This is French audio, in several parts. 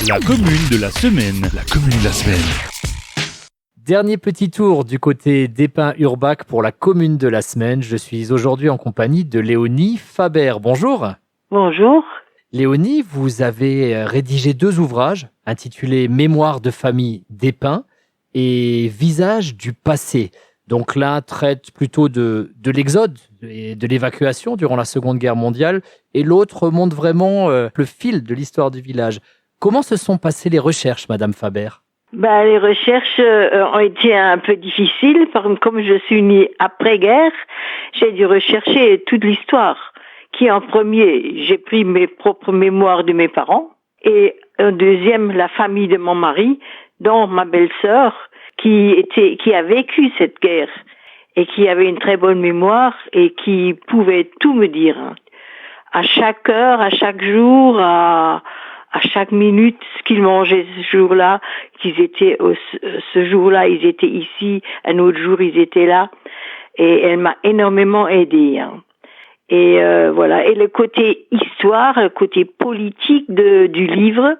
La commune de la semaine. La commune de la semaine. Dernier petit tour du côté d'Épin-Urbach pour la commune de la semaine. Je suis aujourd'hui en compagnie de Léonie Faber. Bonjour. Bonjour. Léonie, vous avez rédigé 2 ouvrages intitulés Mémoire de famille d'Épin et Visage du passé. Donc l'un traite plutôt de l'exode et de l'évacuation durant la Seconde Guerre mondiale et l'autre montre vraiment le fil de l'histoire du village. Comment se sont passées les recherches, Madame Faber ? Les recherches ont été un peu difficiles. Comme je suis née après-guerre, j'ai dû rechercher toute l'histoire. Qui en premier, j'ai pris mes propres mémoires de mes parents. Et en deuxième, la famille de mon mari, dont ma belle-sœur, qui a vécu cette guerre et qui avait une très bonne mémoire et qui pouvait tout me dire. À chaque heure, à chaque jour, à chaque minute, ce qu'ils mangeaient ce jour-là, ce jour-là, ils étaient ici, un autre jour, ils étaient là. Et elle m'a énormément aidée. Et voilà. Et le côté histoire, le côté politique du livre,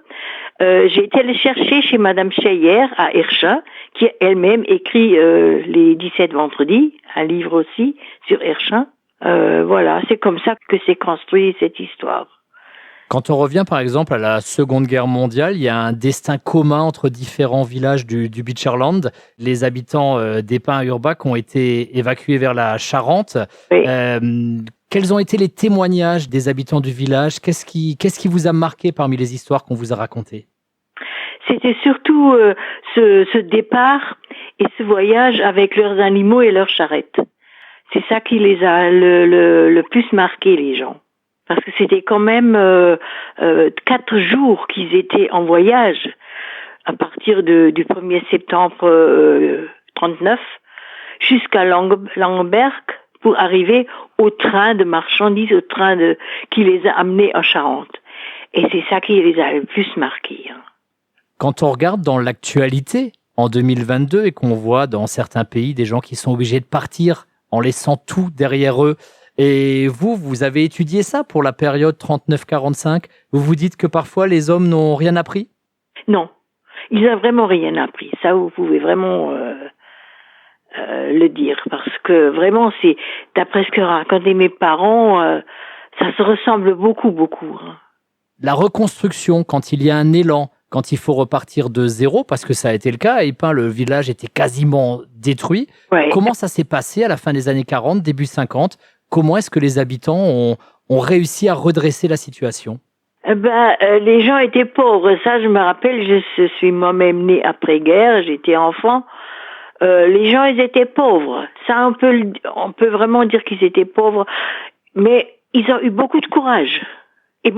j'ai été le chercher chez Madame Cheyer à Erchin, qui elle-même écrit les 17 vendredis, un livre aussi sur Erchin. Voilà, c'est comme ça que s'est construit cette histoire. Quand on revient par exemple à la Seconde Guerre mondiale, il y a un destin commun entre différents villages du Beecherland. Les habitants d'Épin-Urbach ont été évacués vers la Charente. Oui. Quels ont été les témoignages des habitants du village ? Qu'est-ce qui vous a marqué parmi les histoires qu'on vous a racontées ? C'était surtout ce départ et ce voyage avec leurs animaux et leurs charrettes. C'est ça qui les a le plus marqué, les gens. Parce que c'était quand même 4 jours qu'ils étaient en voyage à partir du 1er septembre 39 jusqu'à Langenberg pour arriver au train de marchandises, qui les a amenés en Charente. Et c'est ça qui les a le plus marqués. Quand on regarde dans l'actualité en 2022 et qu'on voit dans certains pays des gens qui sont obligés de partir en laissant tout derrière eux, et vous avez étudié ça pour la période 39-45. Vous vous dites que parfois les hommes n'ont rien appris ? Non, ils n'ont vraiment rien appris. Ça, vous pouvez vraiment le dire. Parce que vraiment, c'est d'après ce que racontaient mes parents, ça se ressemble beaucoup. La reconstruction, quand il y a un élan, quand il faut repartir de zéro, parce que ça a été le cas, à Épin, le village était quasiment détruit. Ouais. Comment ça s'est passé à la fin des années 40, début 50 ? Comment est-ce que les habitants ont réussi à redresser la situation ? Les gens étaient pauvres. Ça, je me rappelle, je suis moi-même née après-guerre, j'étais enfant. Les gens, ils étaient pauvres. Ça, on peut vraiment dire qu'ils étaient pauvres. Mais ils ont eu beaucoup de courage. Et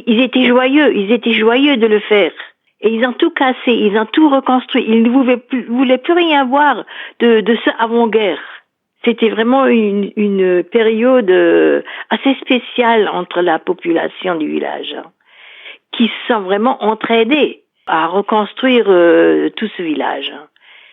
ils étaient joyeux de le faire. Et ils ont tout cassé, ils ont tout reconstruit. Ils ne voulaient plus rien voir de ce avant-guerre. C'était vraiment une période assez spéciale entre la population du village, qui se sont vraiment entraidés à reconstruire tout ce village.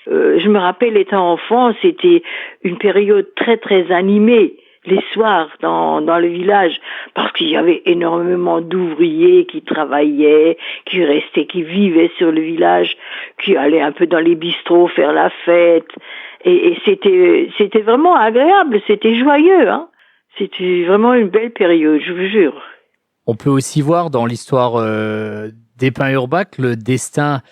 Je me rappelle, étant enfant, c'était une période très très animée les soirs dans le village, parce qu'il y avait énormément d'ouvriers qui travaillaient, qui vivaient sur le village, qui allaient un peu dans les bistrots faire la fête. Et c'était vraiment agréable, c'était joyeux, C'était vraiment une belle période, je vous jure. On peut aussi voir dans l'histoire d'Épin-Urbach le destin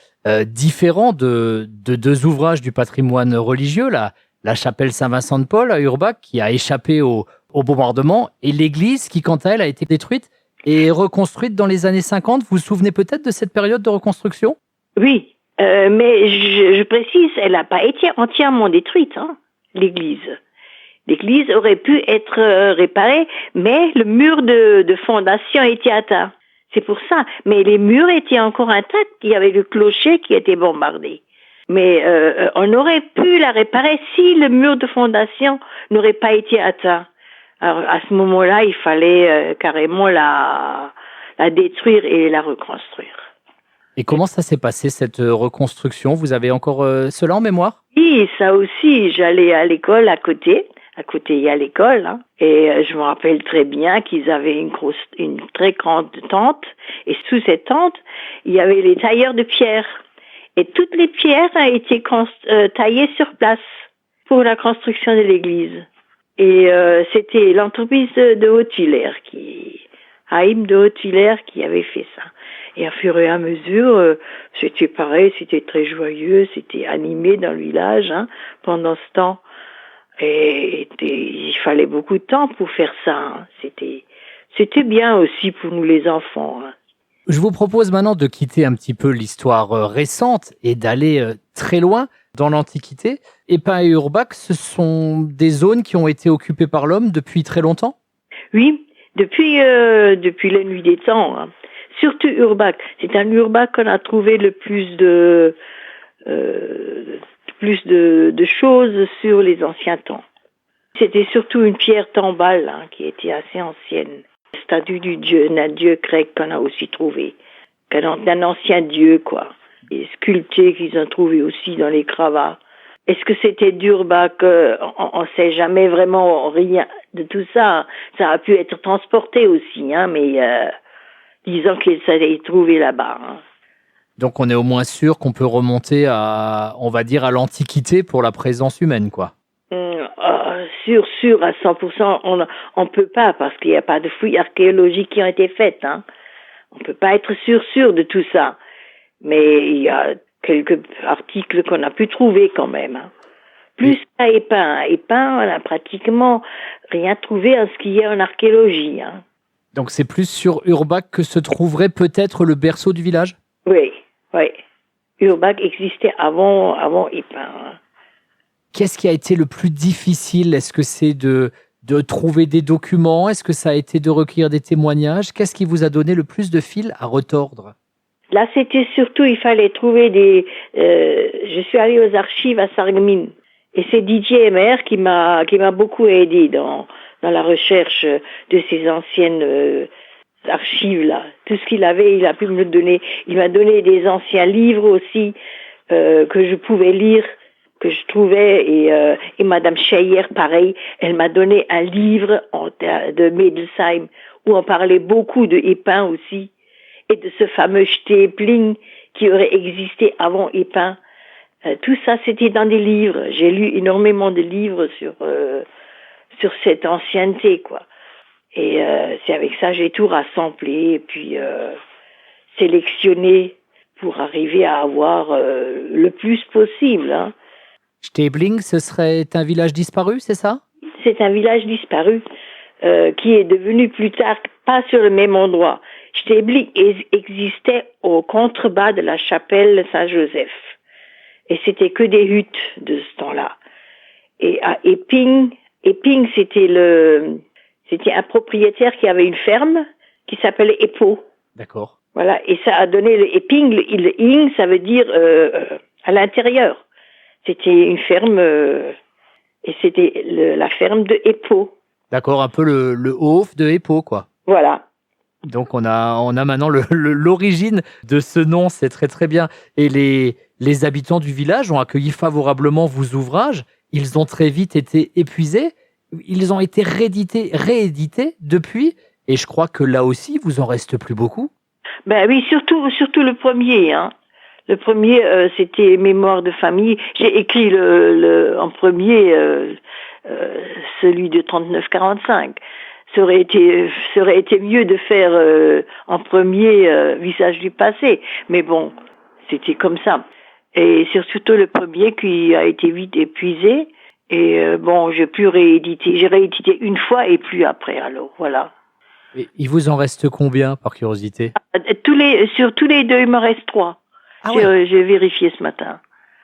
différent de 2 ouvrages du patrimoine religieux, la chapelle Saint-Vincent de Paul à Urbach qui a échappé au bombardement, et l'église qui, quant à elle, a été détruite et reconstruite dans les années 50. Vous vous souvenez peut-être de cette période de reconstruction ? Oui. Mais je précise, elle n'a pas été entièrement détruite, l'église. L'église aurait pu être réparée, mais le mur de fondation était atteint. C'est pour ça. Mais les murs étaient encore intacts. Il y avait le clocher qui était bombardé. Mais on aurait pu la réparer si le mur de fondation n'aurait pas été atteint. Alors à ce moment-là, il fallait carrément la détruire et la reconstruire. Et comment ça s'est passé, cette reconstruction ? Vous avez encore cela en mémoire ? Oui, ça aussi. J'allais à l'école à côté, à côté, il y a l'école, hein. Et je me rappelle très bien qu'ils avaient une très grande tente. Et sous cette tente, il y avait les tailleurs de pierre. Et toutes les pierres ont été taillées sur place pour la construction de l'église. Et c'était l'entreprise de Haute-Hilaire, Haïm de Haute-Hilaire, qui avait fait ça. Et à fur et à mesure, c'était pareil, c'était très joyeux, c'était animé dans le village, hein, pendant ce temps. Et il fallait beaucoup de temps pour faire ça, hein. C'était bien aussi pour nous les enfants, hein. Je vous propose maintenant de quitter un petit peu l'histoire récente et d'aller très loin dans l'Antiquité. Épin et Urbach, ce sont des zones qui ont été occupées par l'homme depuis très longtemps? Oui, depuis la nuit des temps, hein. Surtout Urbach. C'est un Urbach qu'on a trouvé le plus de choses sur les anciens temps. C'était surtout une pierre tombale, hein, qui était assez ancienne. Statue d'un dieu grec qu'on a aussi trouvé. D'un ancien dieu, quoi. Et sculpté qu'ils ont trouvé aussi dans les gravats. Est-ce que c'était d'Urbach? On sait jamais vraiment rien de tout ça. Ça a pu être transporté aussi, hein, mais disons que ça a été trouvé là-bas, hein. Donc on est au moins sûr qu'on peut remonter à, on va dire, à l'Antiquité pour la présence humaine, quoi. Sûr, à 100%, on peut pas, parce qu'il n'y a pas de fouilles archéologiques qui ont été faites, hein. On peut pas être sûr de tout ça. Mais il y a quelques articles qu'on a pu trouver quand même, hein. Plus à Épin. Épin, on a pratiquement rien trouvé en ce qui est en archéologie, hein. Donc c'est plus sur Urbach que se trouverait peut-être le berceau du village? Oui. Urbach existait avant Épin, hein. Qu'est-ce qui a été le plus difficile? Est-ce que c'est de trouver des documents? Est-ce que ça a été de recueillir des témoignages? Qu'est-ce qui vous a donné le plus de fil à retordre? Là, c'était surtout, il fallait trouver je suis allée aux archives à Sarreguemines. Et c'est Didier Emer qui m'a beaucoup aidé dans la recherche de ces anciennes archives là. Tout ce qu'il avait, il a pu me le donner. Il m'a donné des anciens livres aussi que je pouvais lire, que je trouvais, et Madame Scheyer, pareil, elle m'a donné un livre de Medelsheim où on parlait beaucoup de Épin aussi, et de ce fameux Stäbling qui aurait existé avant Épin. Tout ça, c'était dans des livres. J'ai lu énormément de livres sur cette ancienneté, quoi. Et c'est avec ça j'ai tout rassemblé et puis sélectionné pour arriver à avoir le plus possible, hein. Stäbling, ce serait un village disparu, c'est ça? C'est un village disparu qui est devenu plus tard, pas sur le même endroit. Stäbling existait au contrebas de la chapelle Saint-Joseph. Et c'était que des huttes de ce temps-là. Et à Epping, c'était un propriétaire qui avait une ferme qui s'appelait Eppo. D'accord. Voilà. Et ça a donné le Epping, le ing, ça veut dire à l'intérieur. C'était une ferme, et c'était la ferme de Eppo. D'accord, un peu le Hof de Eppo, quoi. Voilà. Donc on a maintenant l'origine de ce nom, c'est très très bien. Et les habitants du village ont accueilli favorablement vos ouvrages. Ils ont très vite été épuisés. Ils ont été réédités depuis. Et je crois que là aussi, vous en reste plus beaucoup. Ben oui, surtout le premier, hein. Le premier, c'était Mémoires de famille. J'ai écrit en premier celui de 39-45. Ça aurait été mieux de faire en premier Visage du passé. Mais bon, c'était comme ça. Et c'est surtout le premier qui a été vite épuisé. Et bon, j'ai pu rééditer. J'ai réédité une fois et plus après, alors voilà. Et il vous en reste combien, par curiosité? Sur tous les deux, il me reste 3. Ah ouais. J'ai vérifié ce matin.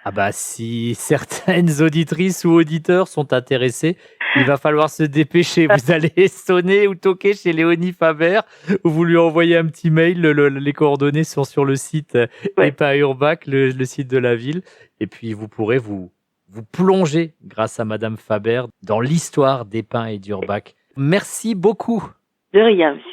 Ah bah, si certaines auditrices ou auditeurs sont intéressés, il va falloir se dépêcher. Vous allez sonner ou toquer chez Léonie Faber, ou vous lui envoyez un petit mail. Les coordonnées sont sur le site Épin Urbach, le site de la ville. Et puis, vous pourrez vous plonger, grâce à Madame Faber, dans l'histoire d'Épin et d'Urbach. Merci beaucoup. De rien, monsieur.